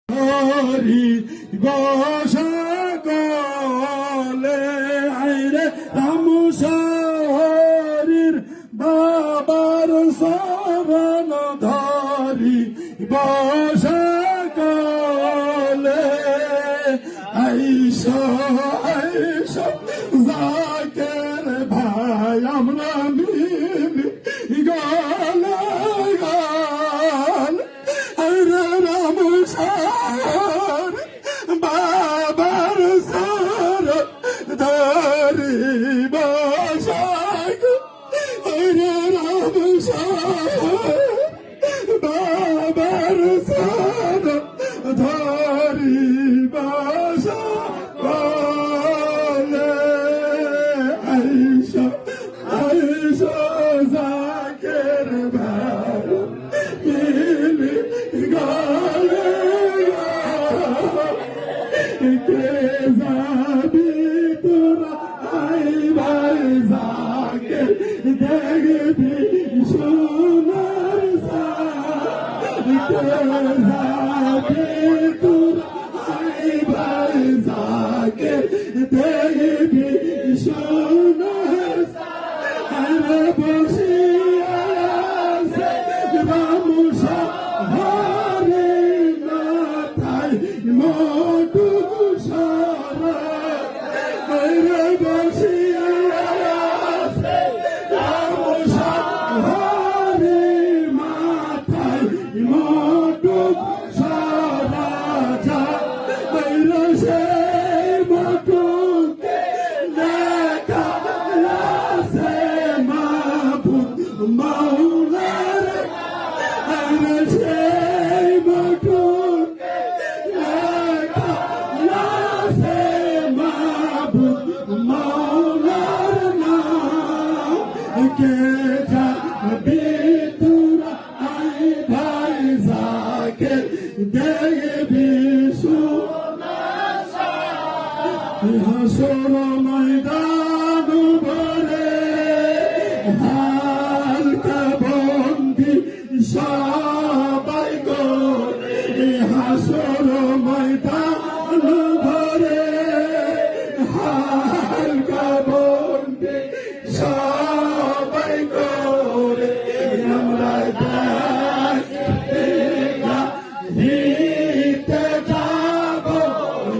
হরি বসা কলে আইরে রাম হরির বাবার শরণ ধরি বসা কলে আইস আইস জাকের ভাই আমরা মিলি গলা গাল আরে রাম সার বাবার সার ধরি বসাক আরে রাম সার বাবার সার ধরি বসাক আইসা আইসা জাকের ভাই মিলি গলে কে যাবি তোরা আই ভাই জাকের দেখবি সোনার কে যাবি তোরা আই ভাই জাকের দেখবি সোনার আরে বসিয়া আছে রামসা হরে মাথায় মোটু সারা আরে বসিয়া আছে রামসা হরে মাথায় মোটু সারা যা আরে সে মোটুকে দেখা সে মাহবুব মাওলার আরে সেই মোটুকে দেখা সে মাহবুব মাওলার নাম কে যাবি তোরা আই ভাই জাকের দেখবি হাসর ময়দান ভরে হালকা বন্দি সবাই করে হাসর ময়দান ভরে হালকা বন্দি সবাই করে আমরা হিতে যাব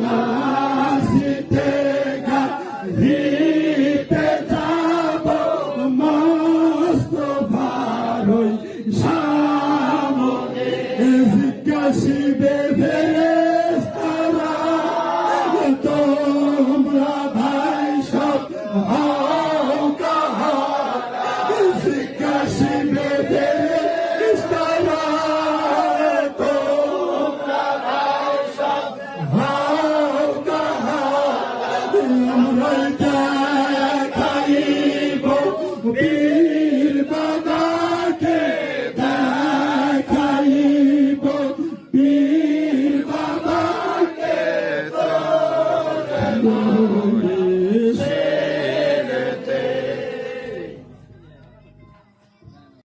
না হিতে যাব মোস্তফার ওই সামনে জিজ্ঞাসিবে ফেরেশতারা তোমরা ভাই সব হও কাহার জিজ্ঞাসিবে ফেরেশতারা তোমরা ভাই সব হও কাহার আমরা